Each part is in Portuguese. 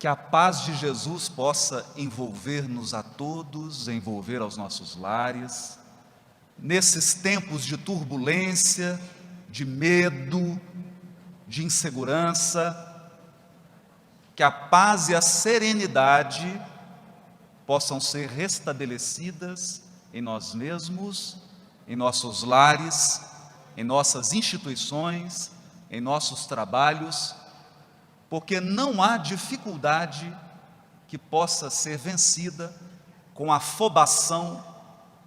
Que a paz de Jesus possa envolver-nos a todos, envolver aos nossos lares, nesses tempos de turbulência, de medo, de insegurança. Que a paz e a serenidade possam ser restabelecidas em nós mesmos, em nossos lares, em nossas instituições, em nossos trabalhos, porque não há dificuldade que possa ser vencida com afobação,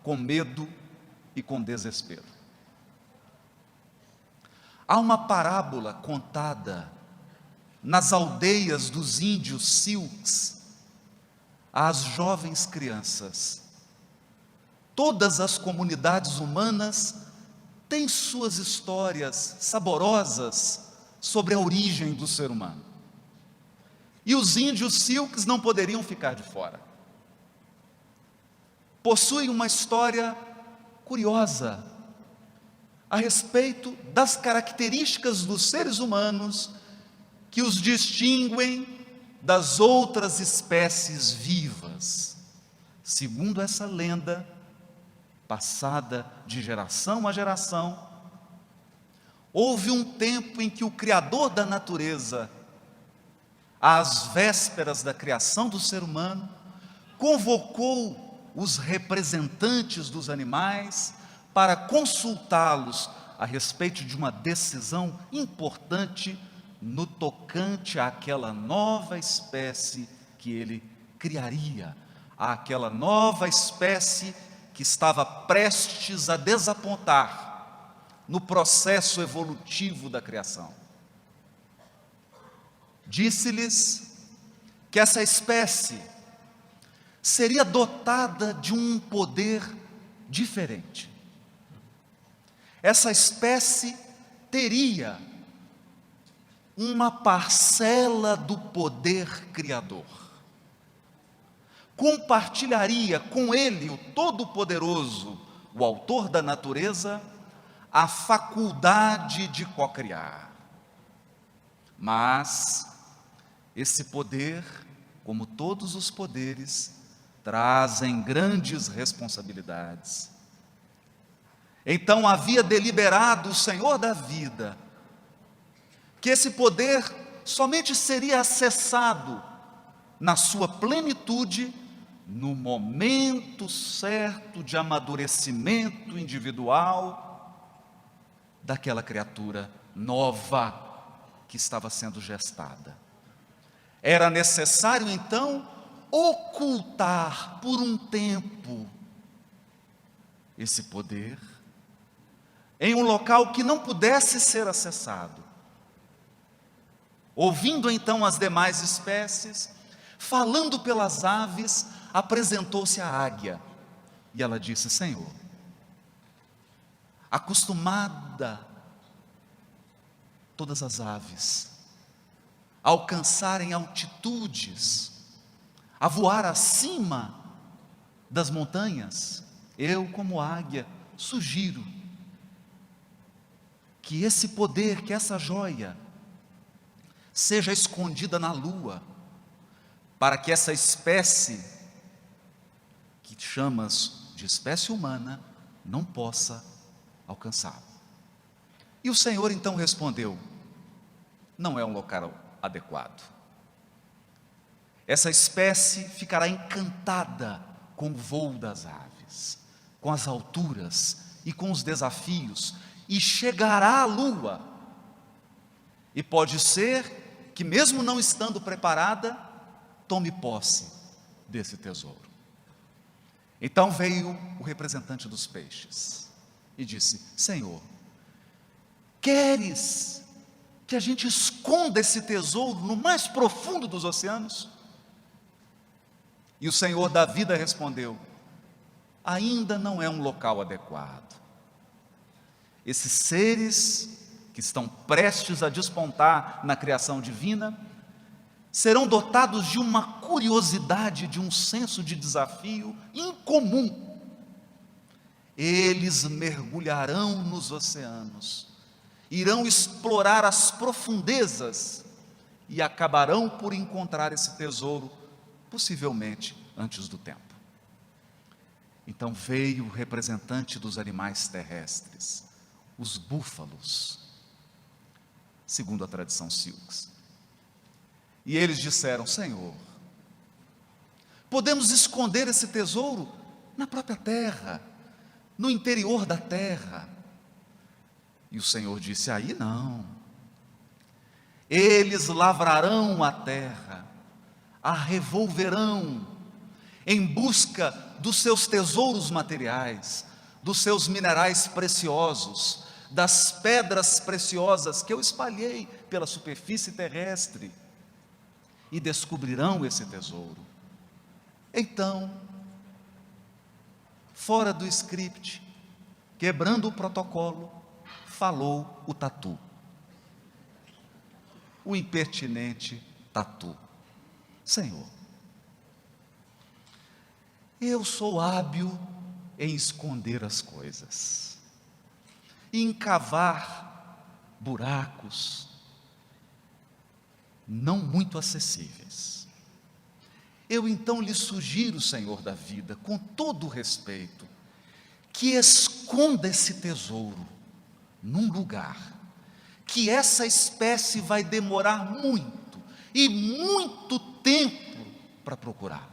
com medo e com desespero. Há uma parábola contada nas aldeias dos índios Sioux às jovens crianças. Todas as comunidades humanas têm suas histórias saborosas sobre a origem do ser humano. E os índios Sioux não poderiam ficar de fora. Possuem uma história curiosa a respeito das características dos seres humanos que os distinguem das outras espécies vivas. Segundo essa lenda, passada de geração a geração, houve um tempo em que o Criador da natureza, às vésperas da criação do ser humano, convocou os representantes dos animais para consultá-los a respeito de uma decisão importante no tocante àquela nova espécie que ele criaria, àquela nova espécie que estava prestes a desapontar no processo evolutivo da criação. Disse-lhes que essa espécie seria dotada de um poder diferente. Essa espécie teria uma parcela do poder criador. Compartilharia com ele, o Todo-Poderoso, o autor da natureza, a faculdade de cocriar. Mas esse poder, como todos os poderes, trazem grandes responsabilidades. Então havia deliberado o Senhor da vida que esse poder somente seria acessado na sua plenitude no momento certo de amadurecimento individual daquela criatura nova que estava sendo gestada. Era necessário então ocultar por um tempo esse poder em um local que não pudesse ser acessado. Ouvindo então as demais espécies, falando pelas aves, apresentou-se a águia. E ela disse: Senhor, acostumada todas as aves a alcançarem altitudes, a voar acima das montanhas, eu, como águia, sugiro que esse poder, que essa joia, seja escondida na lua, para que essa espécie, que chamas de espécie humana, não possa alcançá-lo. E o Senhor então respondeu: não é um local adequado. Essa espécie ficará encantada com o voo das aves, com as alturas e com os desafios, e chegará à lua. E pode ser que, mesmo não estando preparada, tome posse desse tesouro. Então veio o representante dos peixes e disse: Senhor, queres que a gente esconda esse tesouro no mais profundo dos oceanos? E o Senhor da vida respondeu: ainda não é um local adequado. Esses seres que estão prestes a despontar na criação divina serão dotados de uma curiosidade, de um senso de desafio incomum. Eles mergulharão nos oceanos, irão explorar as profundezas e acabarão por encontrar esse tesouro, possivelmente antes do tempo. Então veio o representante dos animais terrestres, os búfalos, segundo a tradição Silks. E eles disseram: Senhor, podemos esconder esse tesouro na própria terra, no interior da terra. E o Senhor disse: aí não. Eles lavrarão a terra, a revolverão, em busca dos seus tesouros materiais, dos seus minerais preciosos, das pedras preciosas que eu espalhei pela superfície terrestre, e descobrirão esse tesouro. Então, fora do script, quebrando o protocolo, falou o tatu, o impertinente tatu: Senhor, eu sou hábil em esconder as coisas, em cavar buracos não muito acessíveis. Eu então lhe sugiro, Senhor da vida, com todo o respeito, que esconda esse tesouro num lugar que essa espécie vai demorar muito e muito tempo para procurar.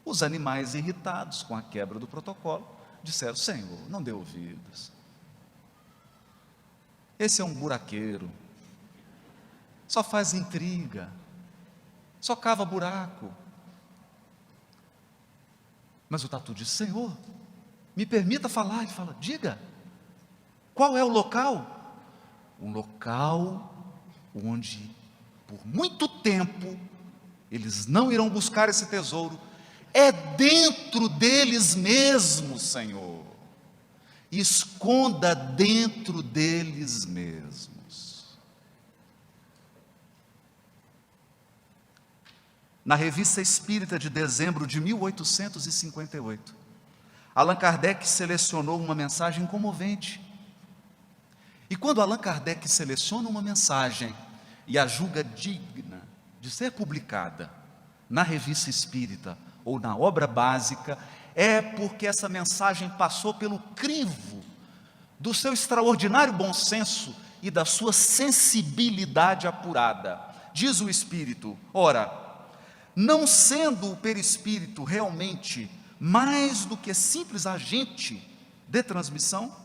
Os animais, irritados com a quebra do protocolo, disseram: Senhor, não dê ouvidos. Esse é um buraqueiro, só faz intriga, só cava buraco. Mas o tatu disse: Senhor, me permita falar. Ele fala: diga, qual é o local? Um local onde, por muito tempo, eles não irão buscar esse tesouro. É dentro deles mesmos, Senhor. Esconda dentro deles mesmos. Na Revista Espírita de dezembro de 1858, Allan Kardec selecionou uma mensagem comovente. E quando Allan Kardec seleciona uma mensagem e a julga digna de ser publicada na Revista Espírita ou na obra básica, é porque essa mensagem passou pelo crivo do seu extraordinário bom senso e da sua sensibilidade apurada. Diz o Espírito: ora, não sendo o perispírito realmente mais do que simples agente de transmissão,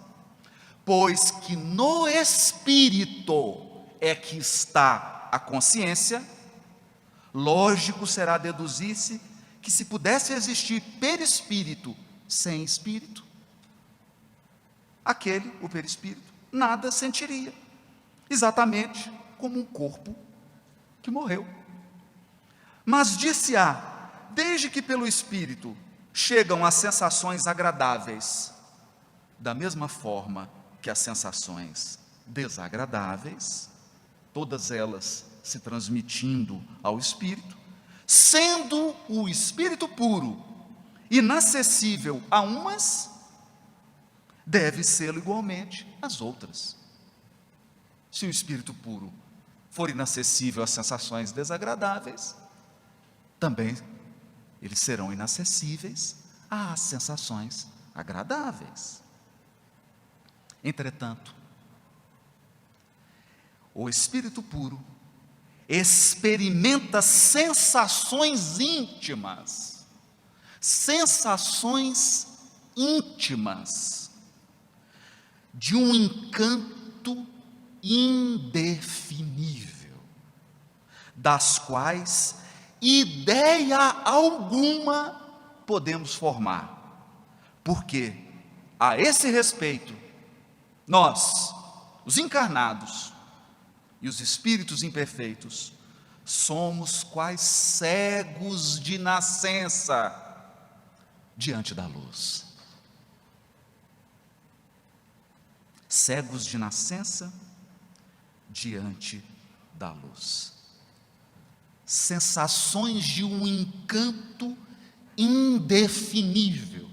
pois que no espírito é que está a consciência, lógico será deduzir-se que, se pudesse existir perispírito sem espírito, aquele, o perispírito, nada sentiria, exatamente como um corpo que morreu. Mas dir-se-á, desde que pelo espírito chegam as sensações agradáveis, da mesma forma que as sensações desagradáveis, todas elas se transmitindo ao espírito, sendo o espírito puro inacessível a umas, deve ser igualmente às outras. Se o espírito puro for inacessível às sensações desagradáveis, também eles serão inacessíveis às sensações agradáveis. Entretanto, o espírito puro experimenta sensações íntimas, de um encanto indefinível, das quais ideia alguma podemos formar, porque a esse respeito nós, os encarnados e os espíritos imperfeitos, somos quais cegos de nascença diante da luz. Cegos de nascença diante da luz. Sensações de um encanto indefinível.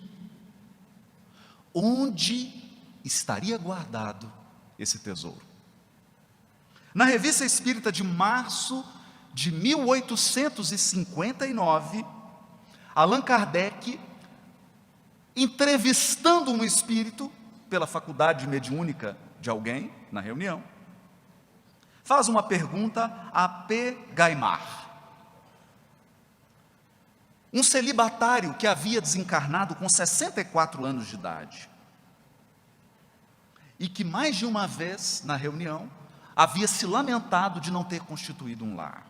Onde estaria guardado esse tesouro? Na Revista Espírita de março de 1859, Allan Kardec, entrevistando um espírito pela faculdade mediúnica de alguém na reunião, faz uma pergunta a P. Gaimard, um celibatário que havia desencarnado com 64 anos de idade e que mais de uma vez na reunião havia se lamentado de não ter constituído um lar.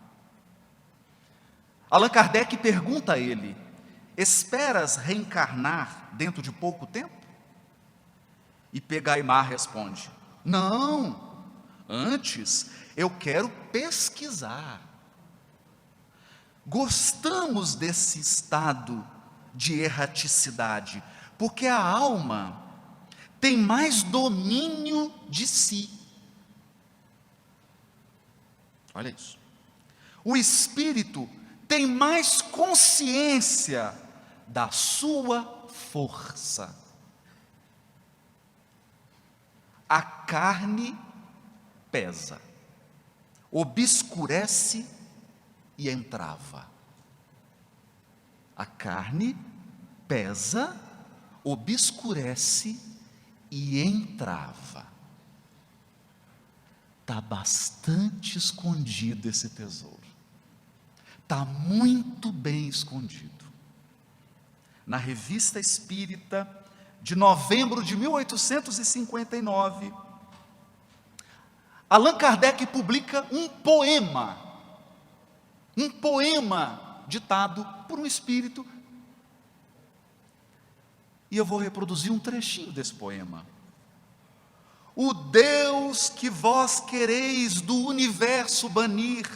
Allan Kardec pergunta a ele: esperas reencarnar dentro de pouco tempo? E P. Gaimard responde: não, antes eu quero pesquisar. Gostamos desse estado de erraticidade, porque a alma tem mais domínio de si. Olha isso. O espírito tem mais consciência da sua força. A carne pesa, obscurece e entrava. A carne pesa, obscurece e entrava. Está bastante escondido esse tesouro. Está muito bem escondido. Na Revista Espírita, de novembro de 1859, Allan Kardec publica um poema ditado por um espírito, e eu vou reproduzir um trechinho desse poema. O Deus que vós quereis do universo banir,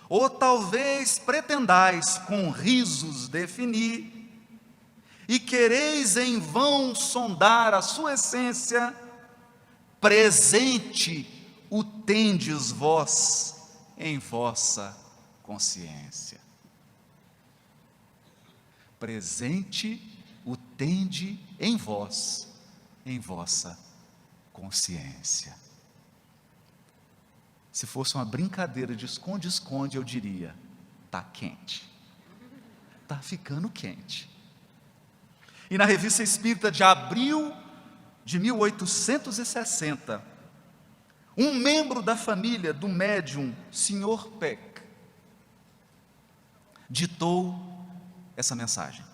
ou talvez pretendais com risos definir, e quereis em vão sondar a sua essência, presente o tendes vós em vossa consciência. Presente o tende em vós, em vossa consciência. Se fosse uma brincadeira de esconde-esconde, eu diria: está quente, está ficando quente. E na Revista Espírita de abril de 1860, um membro da família do médium Sr. Peck ditou essa mensagem: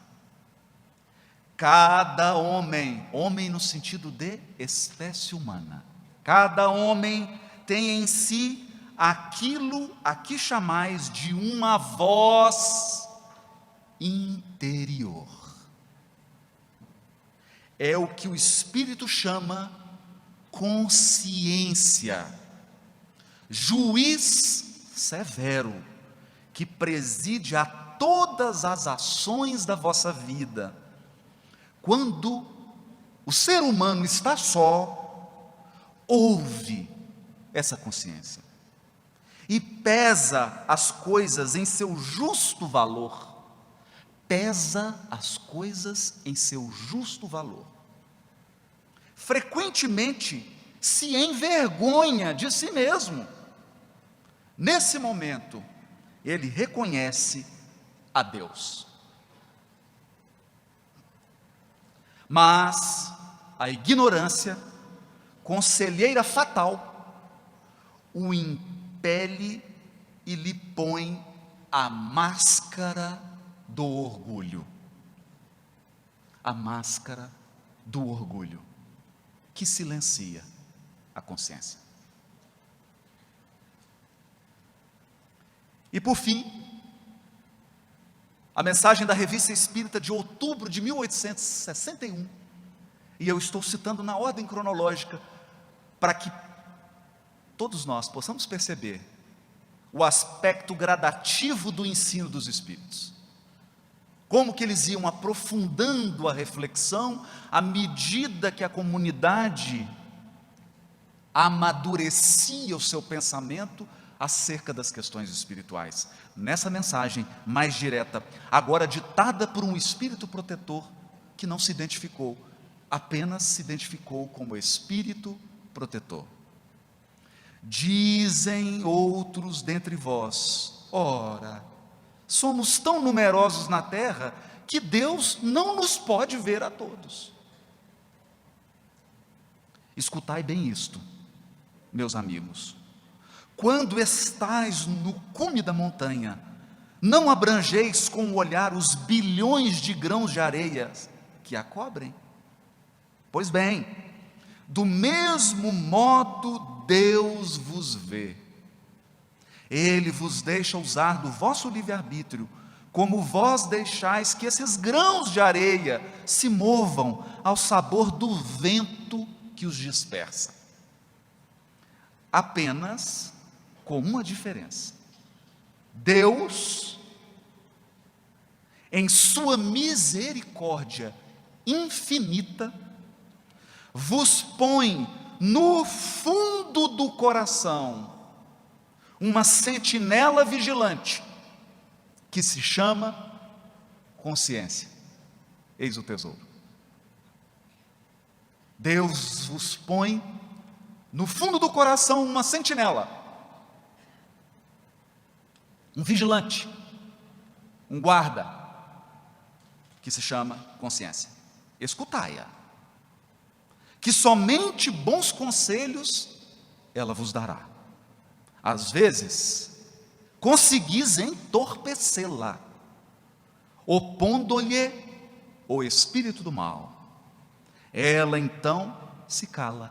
cada homem, homem no sentido de espécie humana, cada homem tem em si aquilo a que chamais de uma voz interior. É o que o Espírito chama consciência, juiz severo, que preside a todas as ações da vossa vida. Quando o ser humano está só, ouve essa consciência e pesa as coisas em seu justo valor. Pesa as coisas em seu justo valor. Frequentemente se envergonha de si mesmo. Nesse momento, ele reconhece a Deus. Mas a ignorância, conselheira fatal, o impele e lhe põe a máscara do orgulho. A máscara do orgulho, que silencia a consciência. E por fim, a mensagem da Revista Espírita de outubro de 1861, e eu estou citando na ordem cronológica, para que todos nós possamos perceber o aspecto gradativo do ensino dos Espíritos. Como que eles iam aprofundando a reflexão à medida que a comunidade amadurecia o seu pensamento acerca das questões espirituais. Nessa mensagem mais direta, agora ditada por um espírito protetor que não se identificou, apenas se identificou como espírito protetor. Dizem outros dentre vós, Ora, somos tão numerosos na terra que Deus não nos pode ver a todos. Escutai bem isto, meus amigos. Quando estais no cume da montanha, não abrangeis com o olhar os bilhões de grãos de areia que a cobrem? Pois bem, do mesmo modo Deus vos vê. Ele vos deixa usar do vosso livre-arbítrio, como vós deixais que esses grãos de areia se movam ao sabor do vento que os dispersa. Apenas com uma diferença: Deus, em sua misericórdia infinita, vos põe no fundo do coração uma sentinela vigilante, que se chama consciência. Eis o tesouro. Deus vos põe no fundo do coração uma sentinela, um vigilante, um guarda, que se chama consciência. Escutai-a, que somente bons conselhos ela vos dará. Às vezes, conseguis entorpecê-la, opondo-lhe o espírito do mal. Ela então se cala.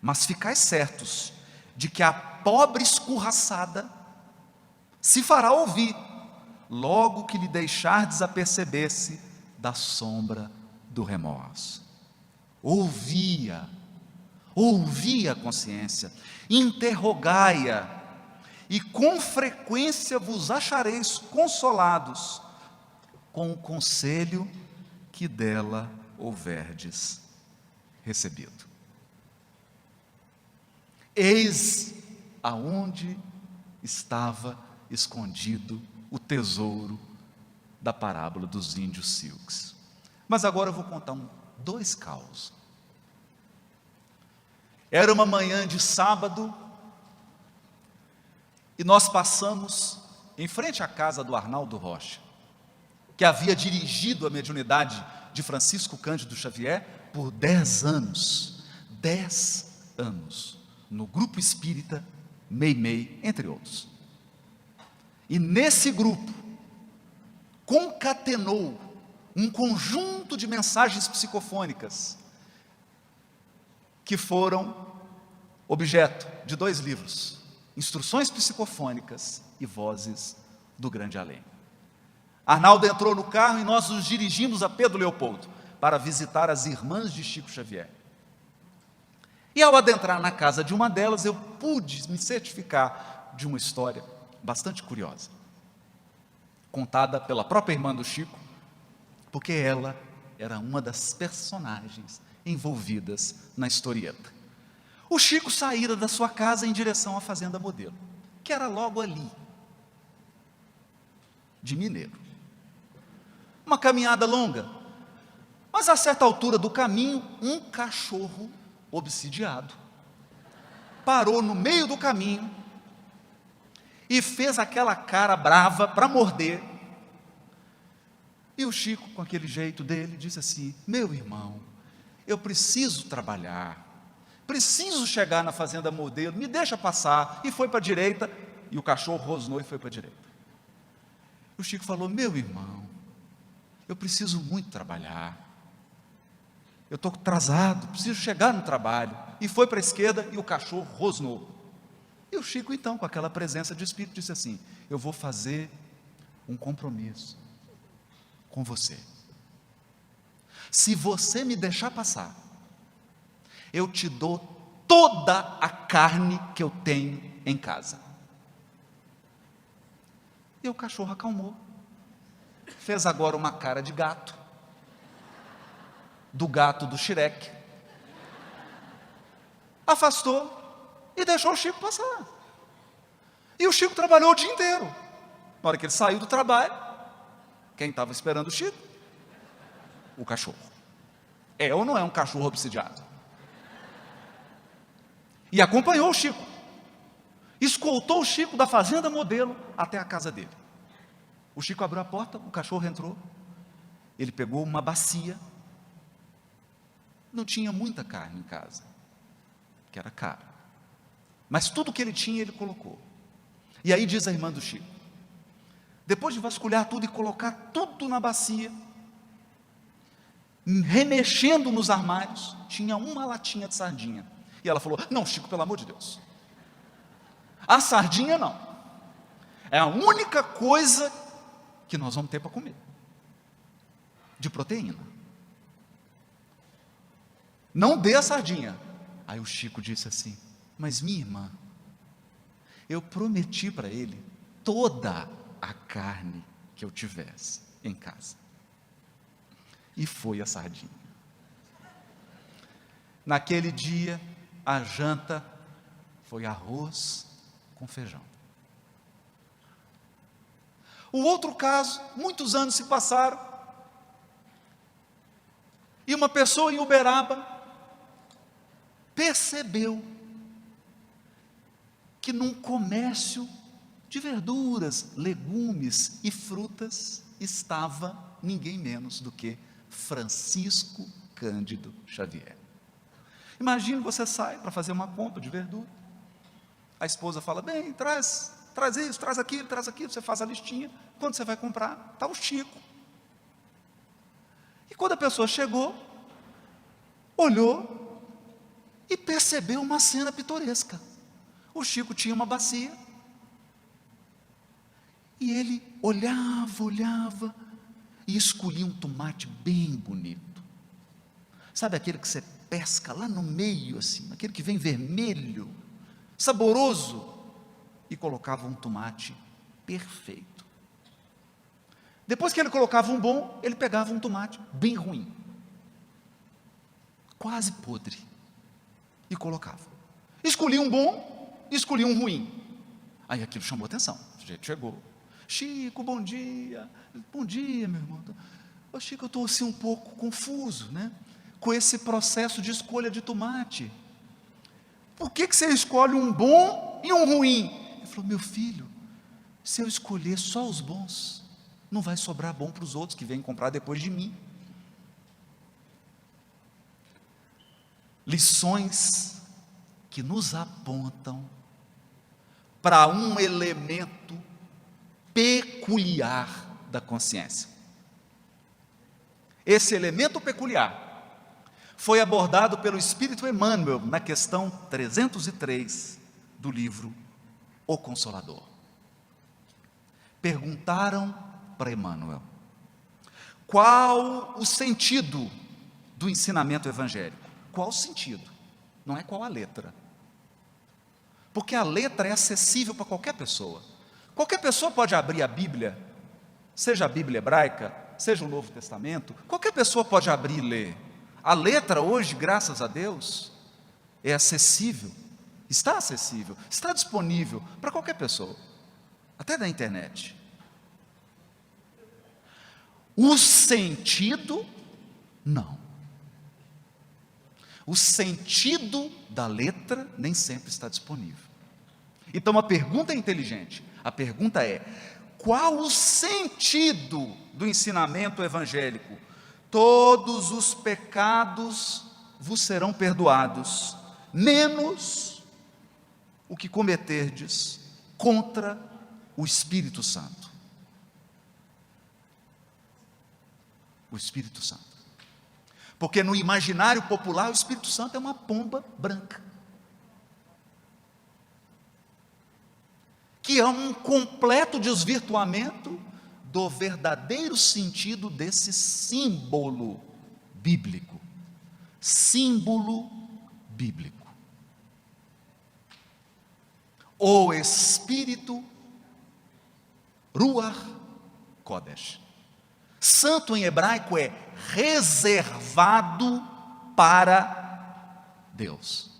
Mas ficais certos de que a pobre escorraçada se fará ouvir, logo que lhe deixardes aperceber-se da sombra do remorso. Ouvia a consciência, interrogai-a, e com frequência vos achareis consolados com o conselho que dela houverdes recebido. Eis aonde estava escondido o tesouro da parábola dos índios Silks. Mas agora eu vou contar dois causos. Era uma manhã de sábado, e nós passamos em frente à casa do Arnaldo Rocha, que havia dirigido a mediunidade de Francisco Cândido Xavier por 10 anos. 10 anos, no grupo espírita Meimei, entre outros. E nesse grupo, concatenou um conjunto de mensagens psicofônicas, que foram objeto de 2 livros, Instruções Psicofônicas e Vozes do Grande Além. Arnaldo entrou no carro e nós nos dirigimos a Pedro Leopoldo para visitar as irmãs de Chico Xavier. E ao adentrar na casa de uma delas, eu pude me certificar de uma história bastante curiosa, contada pela própria irmã do Chico, porque ela era uma das personagens envolvidas na historieta. O Chico saíra da sua casa em direção à Fazenda Modelo, que era logo ali, de Mineiro. Uma caminhada longa, mas a certa altura do caminho, um cachorro obsidiado parou no meio do caminho e fez aquela cara brava para morder. E o Chico, com aquele jeito dele, disse assim: meu irmão, eu preciso trabalhar, preciso chegar na Fazenda Modelo, me deixa passar. E foi para a direita, e o cachorro rosnou e foi para a direita. O Chico falou: meu irmão, eu preciso muito trabalhar, eu estou atrasado, preciso chegar no trabalho. E foi para a esquerda e o cachorro rosnou. E o Chico então, com aquela presença de espírito, disse assim: eu vou fazer um compromisso com você. Se você me deixar passar, eu te dou toda a carne que eu tenho em casa. E o cachorro acalmou, fez agora uma cara de gato, do gato do Shrek, afastou e deixou o Chico passar. E o Chico trabalhou o dia inteiro. Na hora que ele saiu do trabalho, quem estava esperando o Chico? O cachorro. É ou não é um cachorro obsidiado? E acompanhou o Chico. escoltou o Chico da fazenda Modelo até a casa dele. O Chico abriu a porta, o cachorro entrou, ele pegou uma bacia, não tinha muita carne em casa, que era caro, mas tudo que ele tinha ele colocou. E aí diz a irmã do Chico, depois de vasculhar tudo e colocar tudo na bacia, remexendo nos armários, tinha uma latinha de sardinha. E ela falou, não Chico, pelo amor de Deus, a sardinha não, é a única coisa que nós vamos ter para comer, de proteína, não dê a sardinha. Aí o Chico disse assim, mas minha irmã, eu prometi para ele toda a carne que eu tivesse em casa, e foi a sardinha. Naquele dia a janta foi arroz com feijão. O outro caso, muitos anos se passaram, e uma pessoa em Uberaba percebeu que num comércio de verduras, legumes e frutas estava ninguém menos do que Francisco Cândido Xavier. Imagine, você sai para fazer uma compra de verdura, a esposa fala, bem, traz isso, traz aquilo, você faz a listinha, quando você vai comprar, está o Chico. E quando a pessoa chegou, olhou e percebeu uma cena pitoresca. O Chico tinha uma bacia, e ele olhava, e escolhia um tomate bem bonito. Sabe aquele que você pesca lá no meio, assim, aquele que vem vermelho, saboroso, e colocava um tomate perfeito. Depois que ele colocava um bom, ele pegava um tomate bem ruim, quase podre, e colocava. Escolhia um bom, escolhia um ruim. Aí aquilo chamou atenção. O sujeito chegou, Chico, bom dia, meu irmão. Ô Chico, eu estou assim um pouco confuso, né, com esse processo de escolha de tomate. Por que você escolhe um bom e um ruim? Ele falou, meu filho, se eu escolher só os bons, não vai sobrar bom para os outros que vêm comprar depois de mim. Lições que nos apontam para um elemento peculiar da consciência. Esse elemento peculiar foi abordado pelo Espírito Emmanuel na questão 303 do livro O Consolador. Perguntaram para Emmanuel, qual o sentido do ensinamento evangélico? Qual o sentido? Não é qual a letra, porque a letra é acessível para qualquer pessoa. Qualquer pessoa pode abrir a Bíblia, seja a Bíblia hebraica, seja o Novo Testamento, qualquer pessoa pode abrir e ler. A letra hoje, graças a Deus, é acessível, está disponível para qualquer pessoa, até na internet. O sentido, não. O sentido da letra nem sempre está disponível. Então a pergunta é inteligente, a pergunta é, qual o sentido do ensinamento evangélico? Todos os pecados vos serão perdoados, menos o que cometerdes contra o Espírito Santo. O Espírito Santo. Porque no imaginário popular o Espírito Santo é uma pomba branca, que é um completo desvirtuamento do verdadeiro sentido desse símbolo bíblico. Símbolo bíblico. O Espírito Ruach Kodesh. Santo em hebraico é reservado para Deus.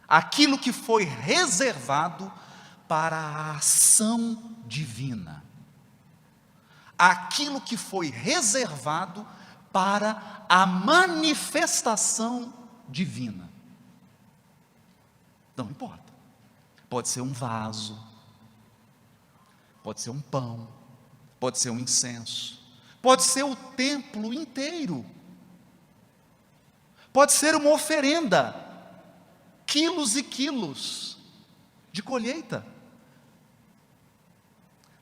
Aquilo que foi reservado para a ação divina. Aquilo que foi reservado para a manifestação divina. Não importa. Pode ser um vaso, pode ser um pão, pode ser um incenso, pode ser o templo inteiro, pode ser uma oferenda, quilos e quilos de colheita.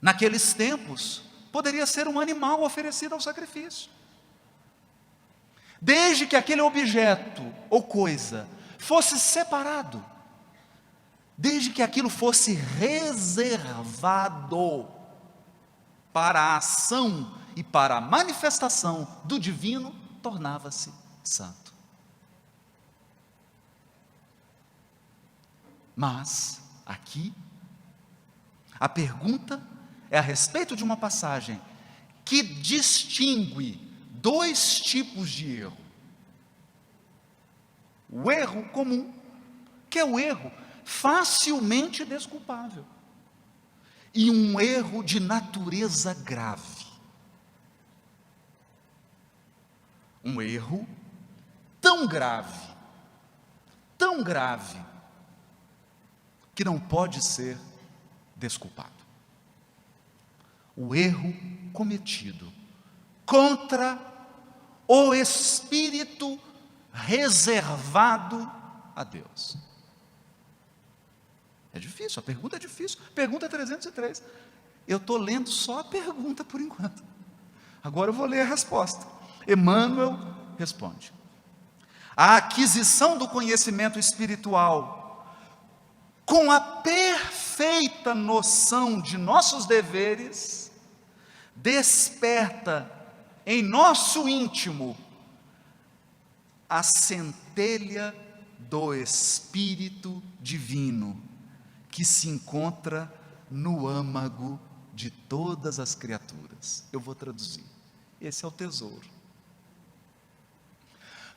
Naqueles tempos, poderia ser um animal oferecido ao sacrifício. Desde que aquele objeto ou coisa fosse separado, desde que aquilo fosse reservado para a ação e para a manifestação do divino, tornava-se santo. Mas, aqui, a pergunta é a respeito de uma passagem que distingue dois tipos de erro. O erro comum, que é o erro facilmente desculpável, e um erro de natureza grave. Um erro tão grave, que não pode ser desculpado. O erro cometido contra o espírito reservado a Deus. É difícil, a pergunta é difícil. Pergunta 303. Eu estou lendo só a pergunta por enquanto. Agora eu vou ler a resposta. Emmanuel responde: a aquisição do conhecimento espiritual com a perfeita noção de nossos deveres desperta em nosso íntimo a centelha do Espírito Divino que se encontra no âmago de todas as criaturas. Eu vou traduzir. Esse é o tesouro.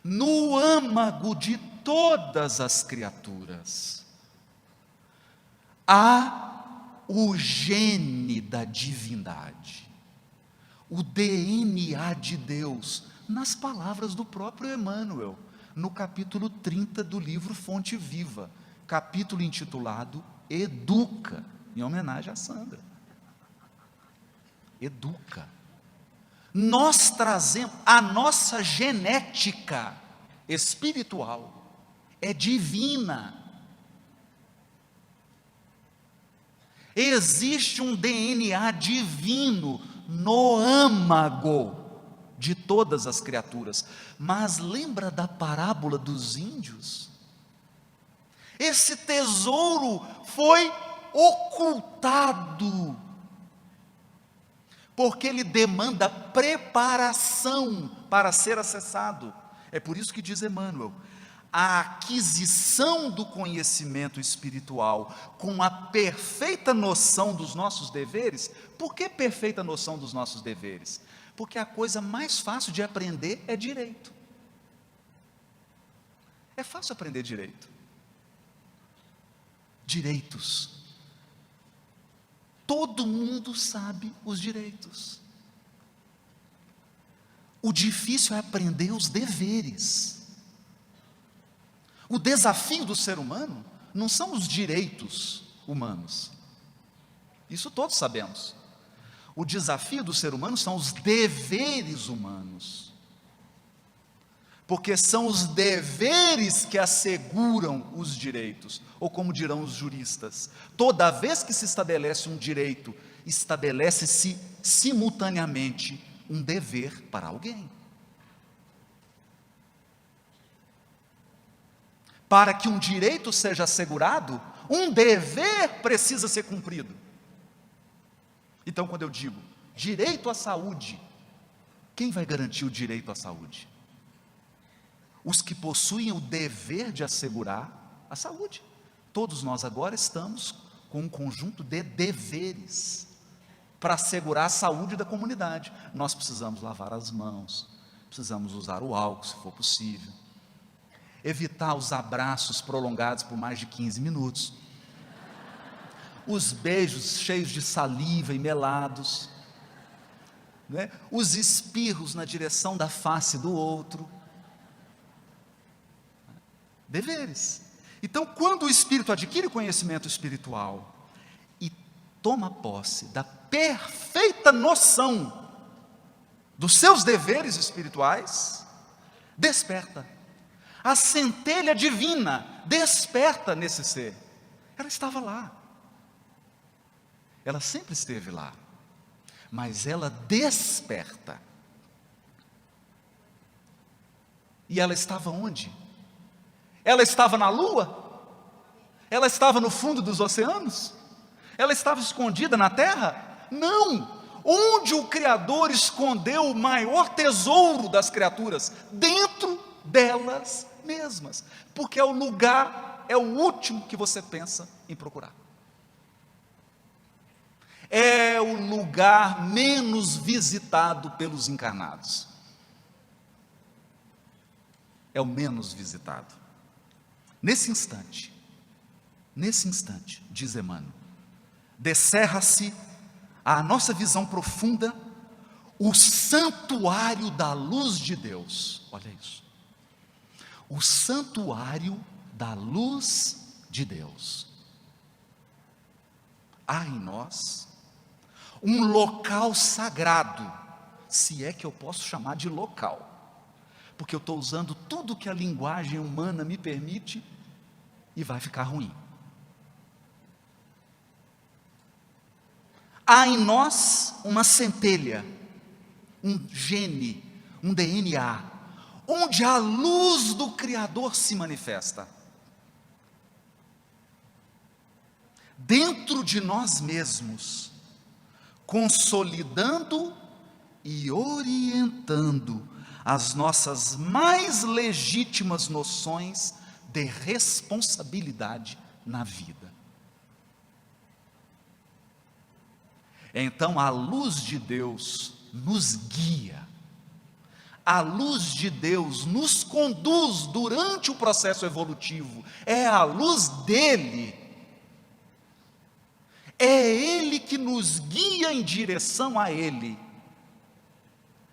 No âmago de todas as criaturas há o gene da divindade, o DNA de Deus, nas palavras do próprio Emmanuel, no capítulo 30 do livro Fonte Viva, capítulo intitulado Educa, em homenagem a Sandra. Educa. Nós trazemos, a nossa genética espiritual é divina. Existe um DNA divino no âmago de todas as criaturas. Mas lembra da parábola dos índios? Esse tesouro foi ocultado, porque ele demanda preparação para ser acessado. É por isso que diz Emmanuel: a aquisição do conhecimento espiritual com a perfeita noção dos nossos deveres. Por que perfeita noção dos nossos deveres? Porque a coisa mais fácil de aprender é direito. É fácil aprender direito. Direitos. Todo mundo sabe os direitos. O difícil é aprender os deveres. O desafio do ser humano não são os direitos humanos. Isso todos sabemos. O desafio do ser humano são os deveres humanos. Porque são os deveres que asseguram os direitos. Ou como dirão os juristas, toda vez que se estabelece um direito, estabelece-se simultaneamente um dever para alguém. Para que um direito seja assegurado, um dever precisa ser cumprido. Então, quando eu digo direito à saúde, quem vai garantir o direito à saúde? Os que possuem o dever de assegurar a saúde. Todos nós agora estamos com um conjunto de deveres para assegurar a saúde da comunidade. Nós precisamos lavar as mãos, precisamos usar o álcool, se for possível, evitar os abraços prolongados por mais de 15 minutos, os beijos cheios de saliva e melados, né? Os espirros na direção da face do outro. Deveres. Então, quando o espírito adquire conhecimento espiritual e toma posse da perfeita noção dos seus deveres espirituais, desperta. A centelha divina desperta nesse ser. Ela estava lá. Ela sempre esteve lá. Mas ela desperta. E ela estava onde? Ela estava na lua? Ela estava no fundo dos oceanos? Ela estava escondida na terra? Não! Onde o Criador escondeu o maior tesouro das criaturas? Dentro delas mesmas. Porque é o lugar, é o último que você pensa em procurar. É o lugar menos visitado pelos encarnados. É o menos visitado. Nesse instante, diz Emmanuel, descerra-se à nossa visão profunda o santuário da luz de Deus. Olha isso. O santuário da luz de Deus. Há em nós um local sagrado, se é que eu posso chamar de local, porque eu estou usando tudo que a linguagem humana me permite e vai ficar ruim. Há em nós uma centelha, um gene, um DNA, onde a luz do Criador se manifesta. Dentro de nós mesmos, consolidando e orientando as nossas mais legítimas noções de responsabilidade na vida. Então a luz de Deus nos guia, a luz de Deus nos conduz durante o processo evolutivo, é a luz dele, é ele que nos guia em direção a ele,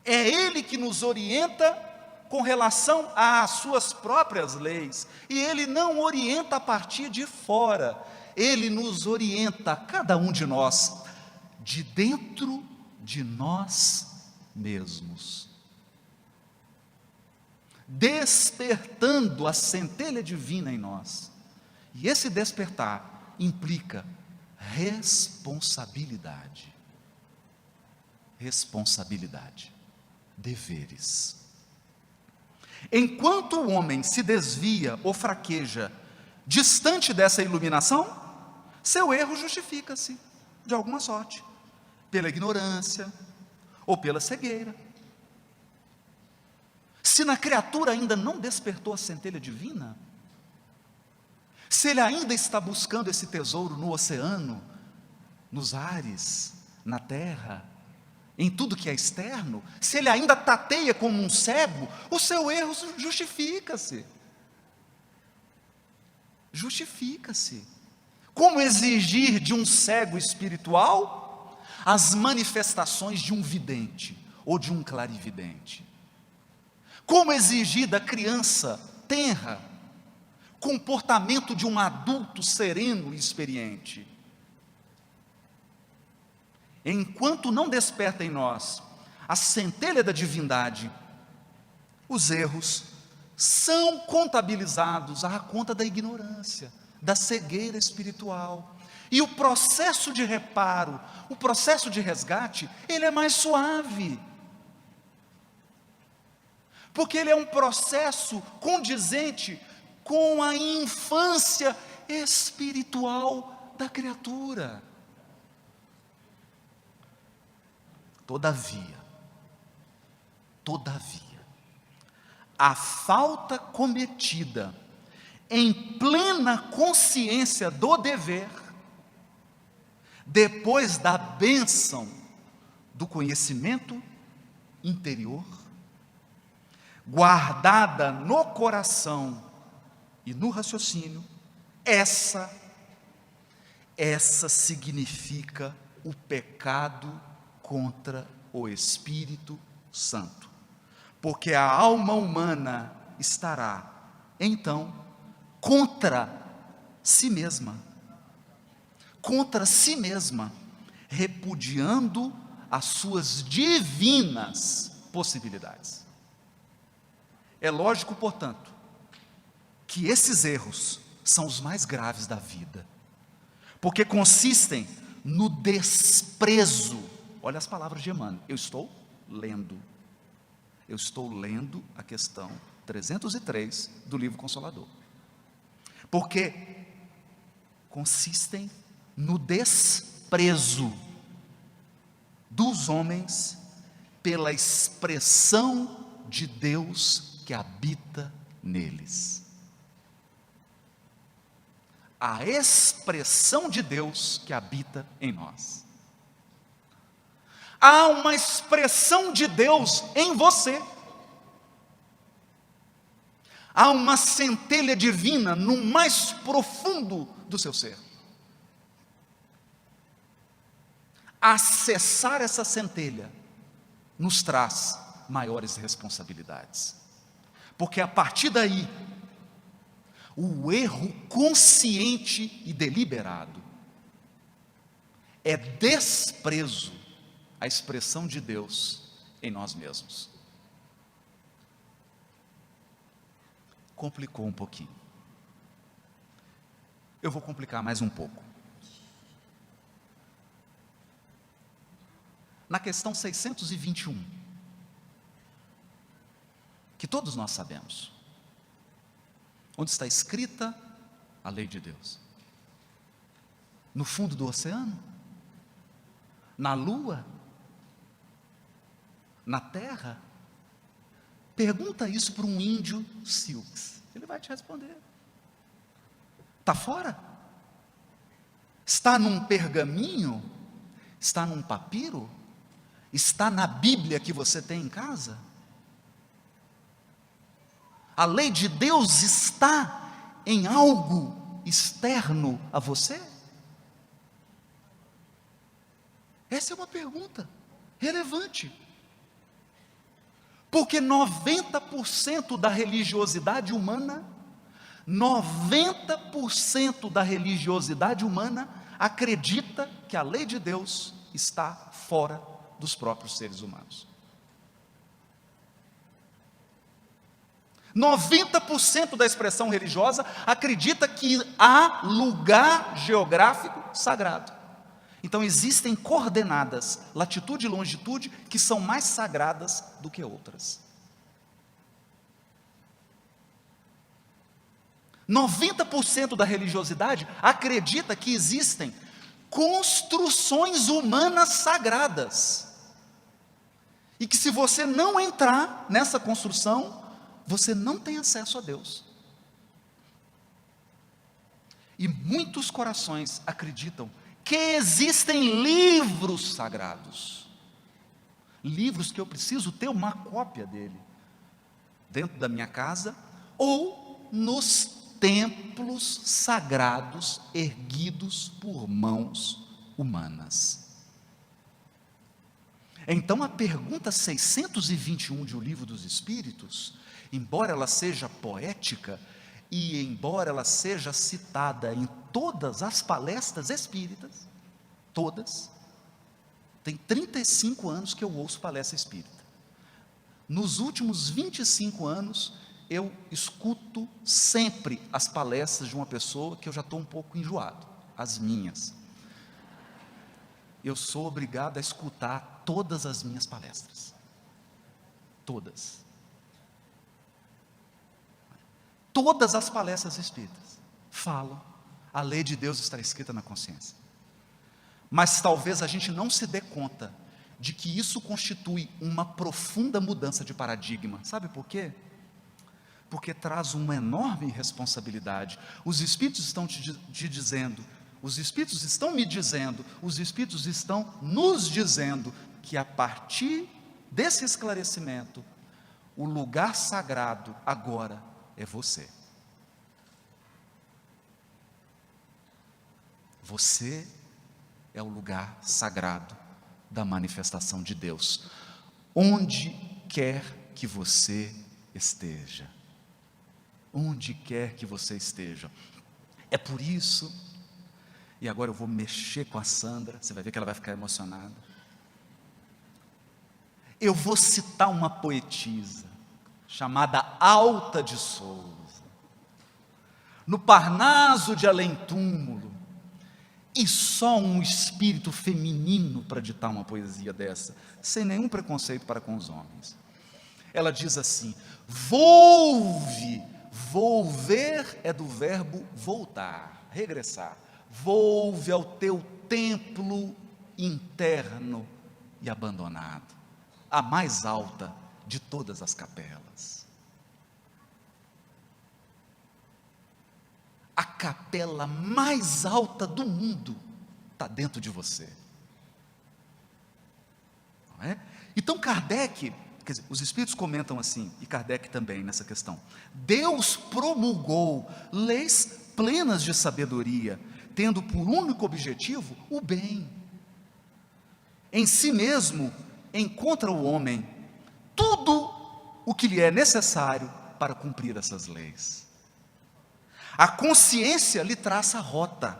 é ele que nos orienta com relação às suas próprias leis, e ele não orienta a partir de fora, ele nos orienta, cada um de nós, de dentro de nós mesmos, despertando a centelha divina em nós. E esse despertar implica responsabilidade, deveres. Enquanto o homem se desvia ou fraqueja distante dessa iluminação, seu erro justifica-se de alguma sorte, pela ignorância ou pela cegueira. Se na criatura ainda não despertou a centelha divina, se ele ainda está buscando esse tesouro no oceano, nos ares, na terra, em tudo que é externo, se ele ainda tateia como um cego, o seu erro justifica-se. Justifica-se. Como exigir de um cego espiritual as manifestações de um vidente ou de um clarividente? Como exigir da criança tenra comportamento de um adulto sereno e experiente? Enquanto não desperta em nós a centelha da divindade, os erros são contabilizados à conta da ignorância, da cegueira espiritual. E o processo de reparo, o processo de resgate, ele é mais suave. Porque ele é um processo condizente com a infância espiritual da criatura. Todavia, a falta cometida em plena consciência do dever, depois da bênção do conhecimento interior, guardada no coração e no raciocínio, essa significa o pecado contra o Espírito Santo, porque a alma humana estará, então, contra si mesma, repudiando as suas divinas possibilidades. É lógico, portanto, que esses erros são os mais graves da vida, porque consistem no desprezo. Olha as palavras de Emmanuel, eu estou lendo a questão 303 do livro Consolador, porque consistem no desprezo dos homens pela expressão de Deus que habita neles. A expressão de Deus que habita em nós. Há uma expressão de Deus em você. Há uma centelha divina no mais profundo do seu ser. Acessar essa centelha nos traz maiores responsabilidades, porque a partir daí, o erro consciente e deliberado é desprezo à expressão de Deus em nós mesmos. Complicou um pouquinho. Eu vou complicar mais um pouco. Na questão 621, que todos nós sabemos, onde está escrita a lei de Deus? No fundo do oceano? Na lua? Na terra? Pergunta isso para um índio Silks, ele vai te responder. Está fora? Está num pergaminho? Está num papiro? Está na Bíblia que você tem em casa? A lei de Deus está em algo externo a você? Essa é uma pergunta relevante. Porque 90% da religiosidade humana, 90% da religiosidade humana acredita que a lei de Deus está fora dos próprios seres humanos. 90% da expressão religiosa acredita que há lugar geográfico sagrado. Então existem coordenadas, latitude e longitude, que são mais sagradas do que outras. 90% da religiosidade acredita que existem construções humanas sagradas. E que se você não entrar nessa construção, você não tem acesso a Deus. E muitos corações acreditam que existem livros sagrados, livros que eu preciso ter uma cópia dele, dentro da minha casa, ou nos templos sagrados erguidos por mãos humanas. Então a pergunta 621 de O Livro dos Espíritos, embora ela seja poética, e embora ela seja citada em todas as palestras espíritas, todas, tem 35 anos que eu ouço palestra espírita. Nos últimos 25 anos, eu escuto sempre as palestras de uma pessoa que eu já estou um pouco enjoado, as minhas. Eu sou obrigado a escutar todas as minhas palestras. Todas. Todas as palestras espíritas falam, a lei de Deus está escrita na consciência. Mas talvez a gente não se dê conta de que isso constitui uma profunda mudança de paradigma. Sabe por quê? Porque traz uma enorme responsabilidade. Os espíritos estão te dizendo, os espíritos estão me dizendo, os espíritos estão nos dizendo que a partir desse esclarecimento, o lugar sagrado agora é você. Você é o lugar sagrado da manifestação de Deus, onde quer que você esteja. onde quer que você esteja. É por isso, e agora eu vou mexer com a Sandra, você vai ver que ela vai ficar emocionada. Eu vou citar uma poetisa, chamada Alta de Souza. No Parnaso de Além-Túmulo, e só um espírito feminino para ditar uma poesia dessa, sem nenhum preconceito para com os homens. Ela diz assim: volve, volver é do verbo voltar, regressar. Volve ao teu templo interno e abandonado, a mais alta de todas as capelas. A capela mais alta do mundo está dentro de você, não é? Então Kardec, quer dizer, os espíritos comentam assim, e Kardec também nessa questão: Deus promulgou leis plenas de sabedoria, tendo por único objetivo o bem. Em si mesmo encontra o homem tudo o que lhe é necessário para cumprir essas leis. A consciência lhe traça a rota.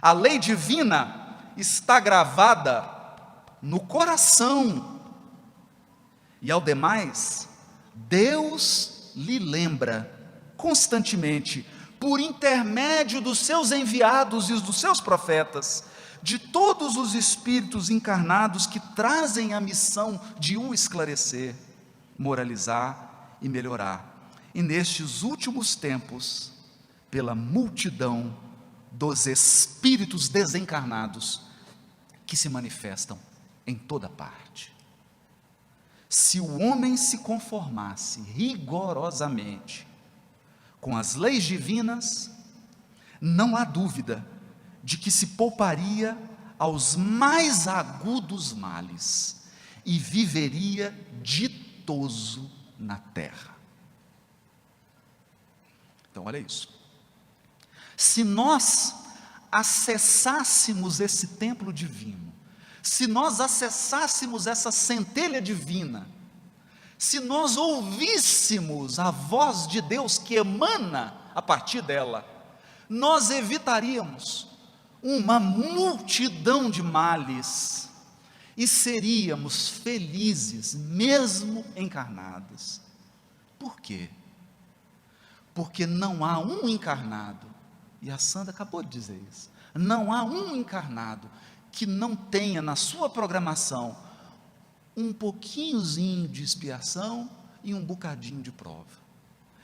A lei divina está gravada no coração. E ao demais, Deus lhe lembra constantemente, por intermédio dos seus enviados e dos seus profetas, de todos os espíritos encarnados que trazem a missão de o esclarecer, moralizar e melhorar. E nestes últimos tempos, pela multidão dos espíritos desencarnados que se manifestam em toda parte. Se o homem se conformasse rigorosamente com as leis divinas, não há dúvida de que se pouparia aos mais agudos males e viveria ditoso na terra. Então, olha isso. Se nós acessássemos esse templo divino, se nós acessássemos essa centelha divina, se nós ouvíssemos a voz de Deus que emana a partir dela, nós evitaríamos uma multidão de males e seríamos felizes, mesmo encarnados. Por quê? Porque não há um encarnado, e a Sandra acabou de dizer isso, não há um encarnado que não tenha na sua programação um pouquinhozinho de expiação e um bocadinho de prova.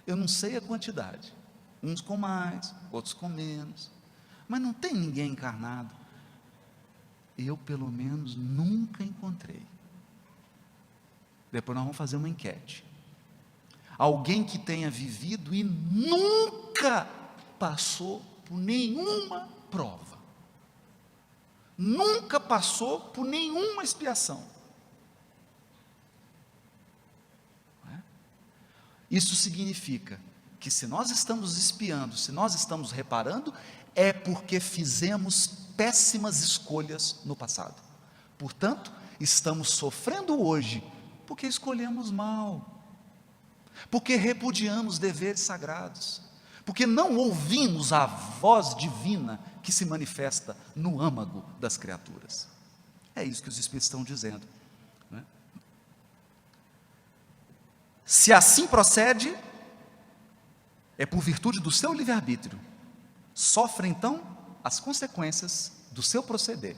Eu não sei a quantidade, uns com mais, outros com menos, mas não tem ninguém encarnado, eu pelo menos nunca encontrei. Depois nós vamos fazer uma enquete. Alguém que tenha vivido e nunca passou por nenhuma prova, nunca passou por nenhuma expiação. Isso significa que se nós estamos espiando, se nós estamos reparando, é porque fizemos péssimas escolhas no passado. Portanto, estamos sofrendo hoje porque escolhemos mal, porque repudiamos deveres sagrados, porque não ouvimos a voz divina que se manifesta no âmago das criaturas. É isso que os Espíritos estão dizendo, né? Se assim procede, é por virtude do seu livre-arbítrio, sofre então as consequências do seu proceder.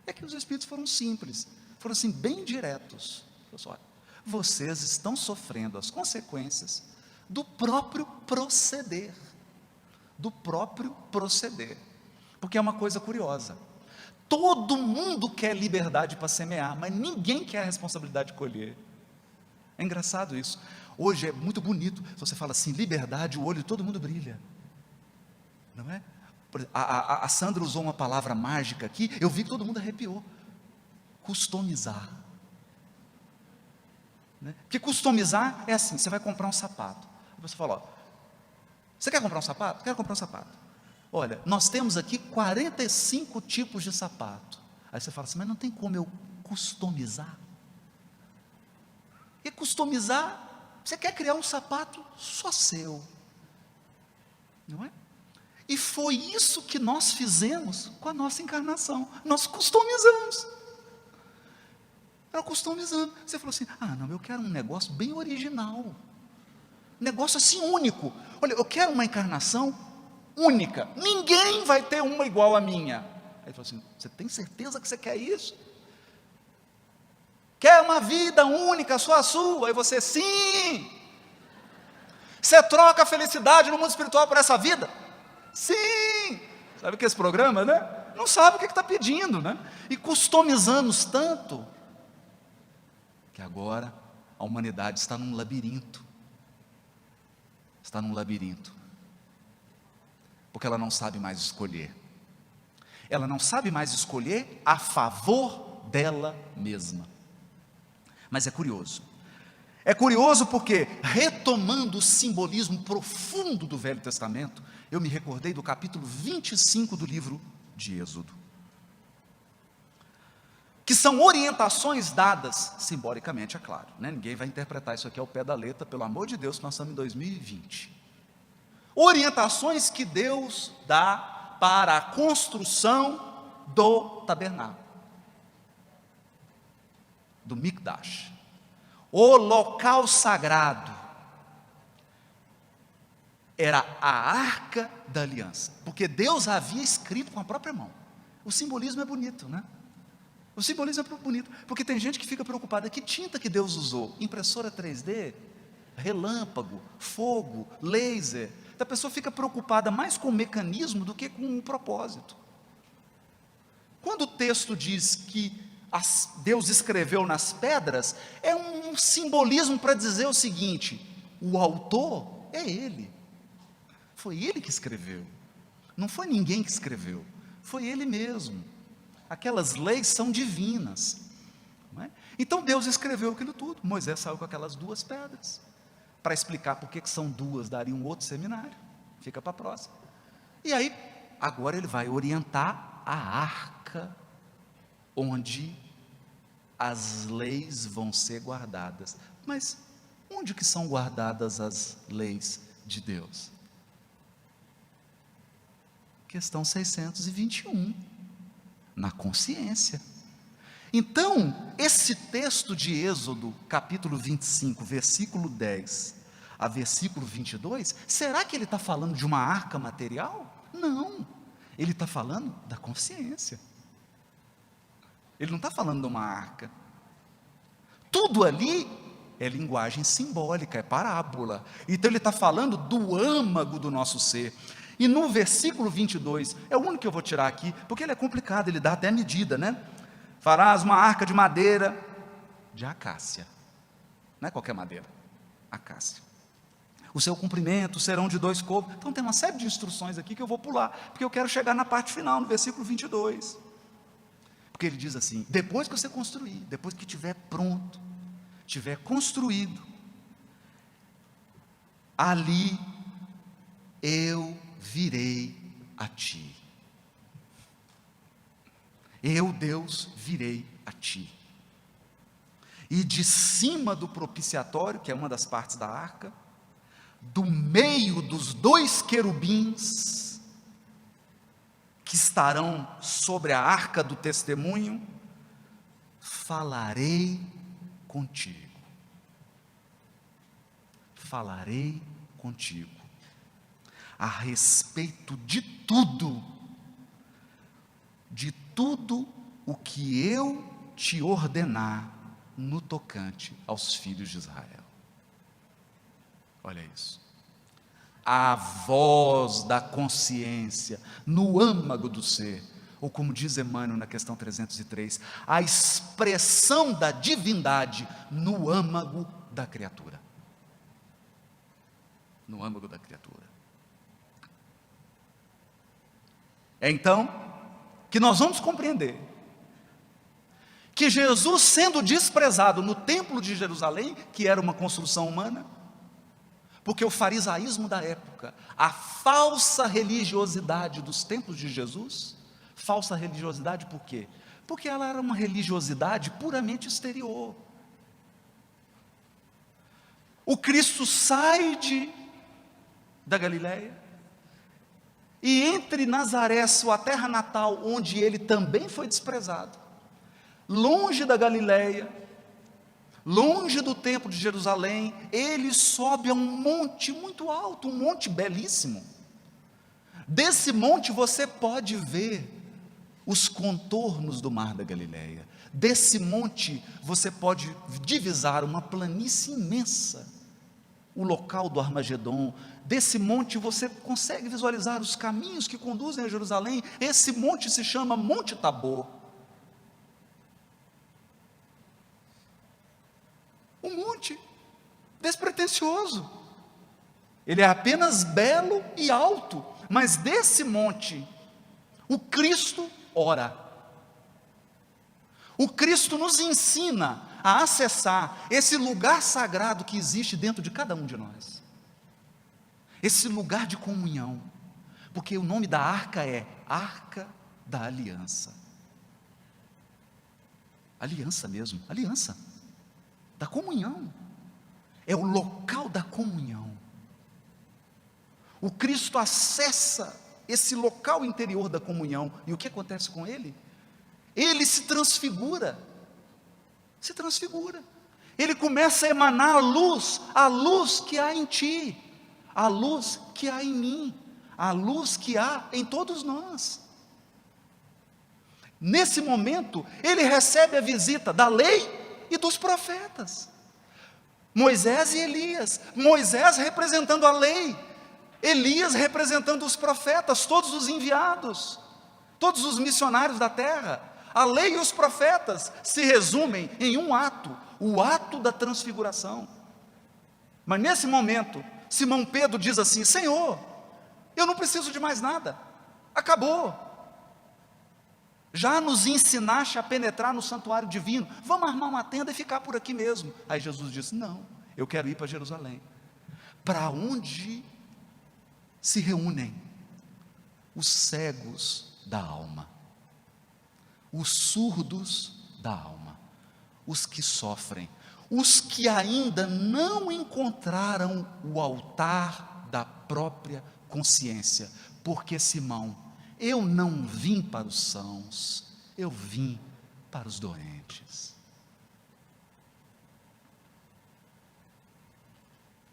É que os Espíritos foram simples, foram assim bem diretos. Olha, vocês estão sofrendo as consequências do próprio proceder, porque é uma coisa curiosa, todo mundo quer liberdade para semear, mas ninguém quer a responsabilidade de colher. É engraçado isso. Hoje é muito bonito, se você fala assim, liberdade, o olho de todo mundo brilha, não é? A Sandra usou uma palavra mágica aqui, eu vi que todo mundo arrepiou. Customizar, né? Porque customizar é assim, você vai comprar um sapato, você fala, ó, você quer comprar um sapato? Quero comprar um sapato. Olha, nós temos aqui 45 tipos de sapato. Aí você fala assim, mas não tem como eu customizar? E customizar Você quer criar um sapato só seu, não é? E foi isso que nós fizemos com a nossa encarnação. Nós customizamos. Nós customizamos. Você falou assim: ah, não, eu quero um negócio bem original. Um negócio assim único. Olha, eu quero uma encarnação única. Ninguém vai ter uma igual à minha. Aí ele falou assim: você tem certeza que você quer isso? Quer uma vida única, só a sua? Aí você: sim. Você troca a felicidade no mundo espiritual por essa vida? Sim. Sabe que esse programa, né? Não sabe o que está pedindo, né? E customizamos tanto, que agora a humanidade está num labirinto. Está num labirinto. Porque ela não sabe mais escolher. Ela não sabe mais escolher a favor dela mesma. Mas é curioso. É curioso porque, retomando o simbolismo profundo do Velho Testamento, eu me recordei do capítulo 25 do livro de Êxodo, que são orientações dadas, simbolicamente, é claro, né? Ninguém vai interpretar isso aqui ao pé da letra, pelo amor de Deus, que nós estamos em 2020. Orientações que Deus dá para a construção do tabernáculo, do Mikdash, o local sagrado. Era a arca da aliança, porque Deus havia escrito com a própria mão. O simbolismo é bonito, né? O simbolismo é bonito, porque tem gente que fica preocupada: que tinta que Deus usou? Impressora 3D? Relâmpago? Fogo? Laser? A pessoa fica preocupada mais com o mecanismo do que com o propósito. Quando o texto diz que Deus escreveu nas pedras, é um simbolismo para dizer o seguinte: o autor é Ele. Foi Ele que escreveu, não foi ninguém que escreveu, foi Ele mesmo. Aquelas leis são divinas, não é? Então Deus escreveu aquilo tudo. Moisés saiu com aquelas 2 pedras, para explicar por que são 2, daria um outro seminário, fica para a próxima. E aí, agora ele vai orientar a arca, onde as leis vão ser guardadas. Mas onde que são guardadas as leis de Deus? Questão 621, na consciência. Então, esse texto de Êxodo, capítulo 25, versículo 10 a versículo 22, será que ele está falando de uma arca material? Não, ele está falando da consciência. Ele não está falando de uma arca. Tudo ali é linguagem simbólica, é parábola. Então ele está falando do âmago do nosso ser. E no versículo 22, é o único que eu vou tirar aqui, porque ele é complicado, ele dá até medida, né? Farás uma arca de madeira de acácia. Não é qualquer madeira, acácia. O seu comprimento serão de 2 côvados. Então tem uma série de instruções aqui que eu vou pular, porque eu quero chegar na parte final, no versículo 22. Porque ele diz assim: depois que você construir, depois que estiver pronto, estiver construído, ali eu virei a ti. Eu, Deus, virei a ti. E de cima do propiciatório, que é uma das partes da arca, do meio dos 2 querubins, que estarão sobre a arca do testemunho, falarei contigo. Falarei contigo a respeito de tudo o que eu te ordenar no tocante aos filhos de Israel. Olha isso. A voz da consciência no âmago do ser, ou como diz Emmanuel na questão 303, a expressão da divindade no âmago da criatura. No âmago da criatura. É então que nós vamos compreender que Jesus, sendo desprezado no templo de Jerusalém, que era uma construção humana, porque o farisaísmo da época, a falsa religiosidade dos templos de Jesus, falsa religiosidade por quê? Porque ela era uma religiosidade puramente exterior. O Cristo sai da Galileia, e entre Nazaré, sua terra natal, onde ele também foi desprezado, longe da Galileia, longe do templo de Jerusalém, ele sobe a um monte muito alto, um monte belíssimo. Desse monte você pode ver os contornos do mar da Galileia. Desse monte você pode divisar uma planície imensa, o local do Armagedon. Desse monte você consegue visualizar os caminhos que conduzem a Jerusalém. Esse monte se chama Monte Tabor. Um monte despretensioso. Ele é apenas belo e alto, mas desse monte o Cristo ora. O Cristo nos ensina a acessar esse lugar sagrado que existe dentro de cada um de nós. Esse lugar de comunhão. Porque o nome da arca é Arca da Aliança. Aliança mesmo, aliança. Da comunhão. É o local da comunhão. O Cristo acessa esse local interior da comunhão. E o que acontece com ele? Ele se transfigura. Se transfigura. Ele começa a emanar a luz que há em ti, a luz que há em mim, a luz que há em todos nós. Nesse momento, ele recebe a visita da lei e dos profetas. Moisés e Elias. Moisés representando a lei, Elias representando os profetas, todos os enviados, todos os missionários da terra. A lei e os profetas se resumem em um ato, o ato da transfiguração. Mas nesse momento, Simão Pedro diz assim: Senhor, eu não preciso de mais nada, acabou. Já nos ensinaste a penetrar no santuário divino, vamos armar uma tenda e ficar por aqui mesmo. Aí Jesus disse: não, eu quero ir para Jerusalém, para onde se reúnem os cegos da alma, os surdos da alma, os que sofrem, os que ainda não encontraram o altar da própria consciência. Porque, Simão, eu não vim para os sãos, eu vim para os doentes.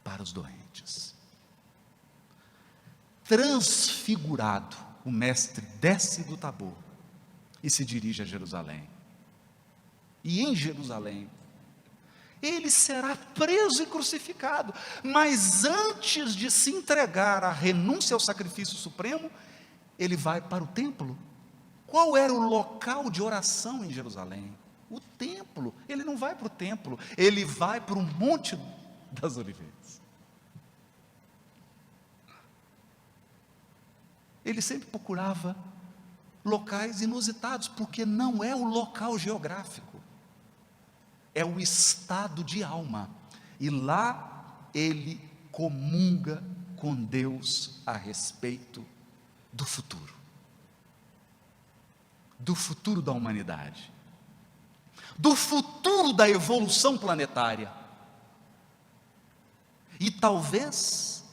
Para os doentes. Transfigurado, o mestre desce do Tabor e se dirige a Jerusalém. E em Jerusalém, ele será preso e crucificado. Mas antes de se entregar à renúncia ao sacrifício supremo, ele vai para o templo. Qual era o local de oração em Jerusalém? O templo. Ele não vai para o templo, ele vai para o Monte das Oliveiras. Ele sempre procurava locais inusitados, porque não é o local geográfico, é o estado de alma, e lá ele comunga com Deus a respeito do futuro da humanidade, do futuro da evolução planetária, e talvez,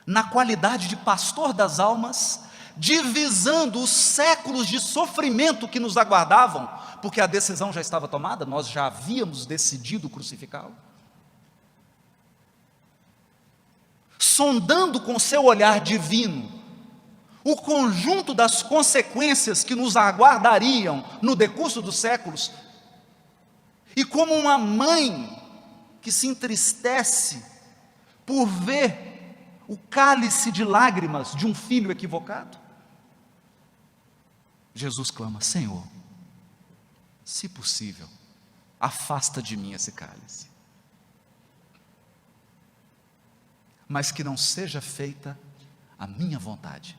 na qualidade de pastor das almas, divisando os séculos de sofrimento que nos aguardavam, porque a decisão já estava tomada, nós já havíamos decidido crucificá-lo, sondando com seu olhar divino, o conjunto das consequências que nos aguardariam no decurso dos séculos, e como uma mãe que se entristece por ver o cálice de lágrimas de um filho equivocado, Jesus clama: Senhor, se possível, afasta de mim esse cálice, mas que não seja feita a minha vontade,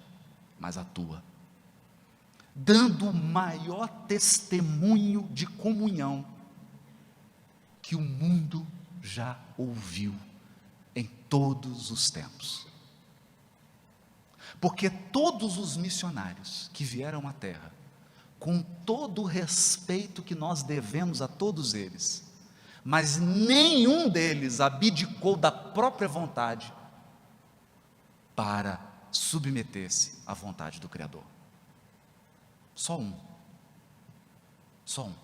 mas a tua, dando o maior testemunho de comunhão que o mundo já ouviu em todos os tempos. Porque todos os missionários que vieram à terra, com todo o respeito que nós devemos a todos eles, mas nenhum deles abdicou da própria vontade para submeter-se à vontade do Criador. Só um. Só um.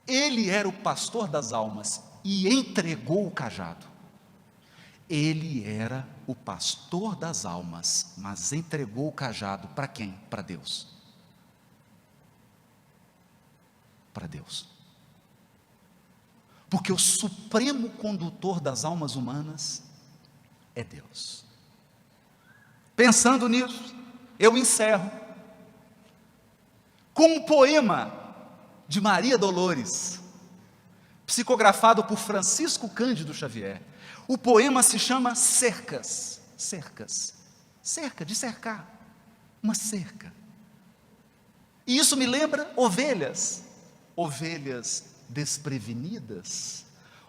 Ele era o pastor das almas e entregou o cajado. Ele era o pastor das almas, mas entregou o cajado para quem? Para Deus. Para Deus. Porque o supremo condutor das almas humanas é Deus. Pensando nisso, eu encerro com um poema de Maria Dolores, psicografado por Francisco Cândido Xavier. O poema se chama Cercas. Cercas. Cerca, de cercar. Uma cerca. E isso me lembra ovelhas. Ovelhas desprevenidas.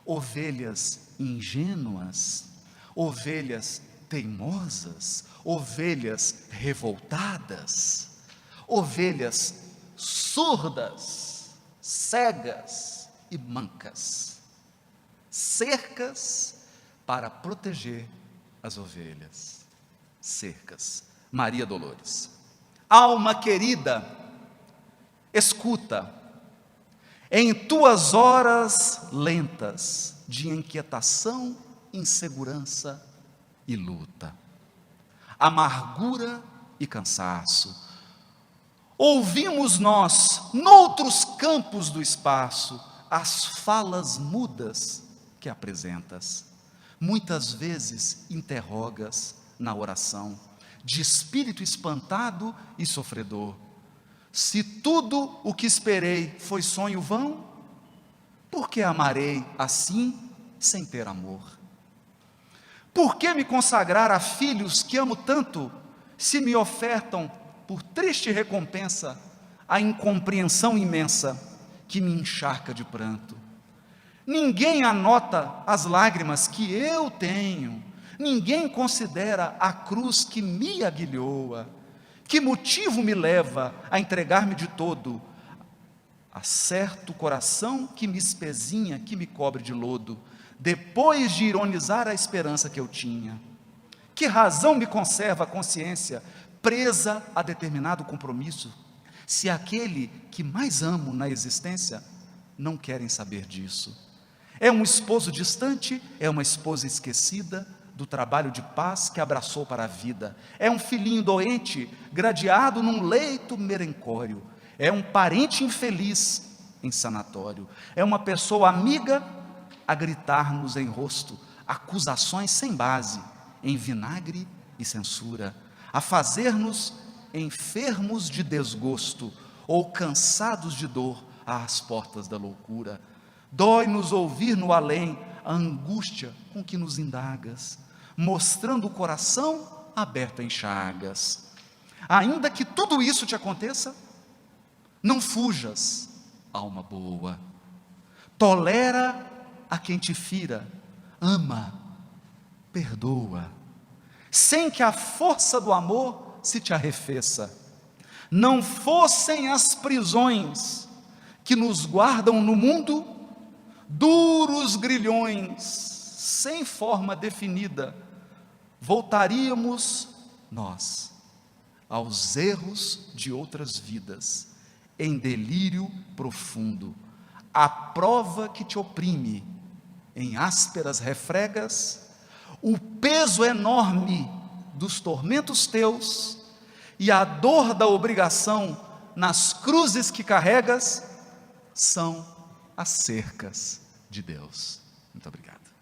Ovelhas ingênuas. Ovelhas teimosas. Ovelhas revoltadas. Ovelhas surdas, cegas e mancas. Cercas para proteger as ovelhas. Cercas. Maria Dolores. Alma querida, escuta, em tuas horas lentas de inquietação, insegurança e luta, amargura e cansaço, ouvimos nós, noutros campos do espaço, as falas mudas que apresentas. Muitas vezes interrogas na oração, de espírito espantado e sofredor: se tudo o que esperei foi sonho vão, por que amarei assim sem ter amor? Por que me consagrar a filhos que amo tanto, se me ofertam por triste recompensa a incompreensão imensa que me encharca de pranto? Ninguém anota as lágrimas que eu tenho, ninguém considera a cruz que me aguilhoa. Que motivo me leva a entregar-me de todo a certo coração que me espezinha, que me cobre de lodo, depois de ironizar a esperança que eu tinha? Que razão me conserva a consciência presa a determinado compromisso, se aquele que mais amo na existência não querem saber disso? É um esposo distante, é uma esposa esquecida do trabalho de paz que abraçou para a vida, é um filhinho doente, gradeado num leito merencório, é um parente infeliz em sanatório, é uma pessoa amiga a gritar-nos em rosto acusações sem base, em vinagre e censura, a fazer-nos enfermos de desgosto ou cansados de dor às portas da loucura. Dói-nos ouvir no além a angústia com que nos indagas, mostrando o coração aberto em chagas. Ainda que tudo isso te aconteça, não fujas, alma boa. Tolera a quem te fira, ama, perdoa, sem que a força do amor se te arrefeça. Não fossem as prisões que nos guardam no mundo duros grilhões, sem forma definida, voltaríamos nós aos erros de outras vidas, em delírio profundo, a prova que te oprime, em ásperas refregas, o peso enorme dos tormentos teus, e a dor da obrigação nas cruzes que carregas, são as cercas de Deus. Muito obrigado.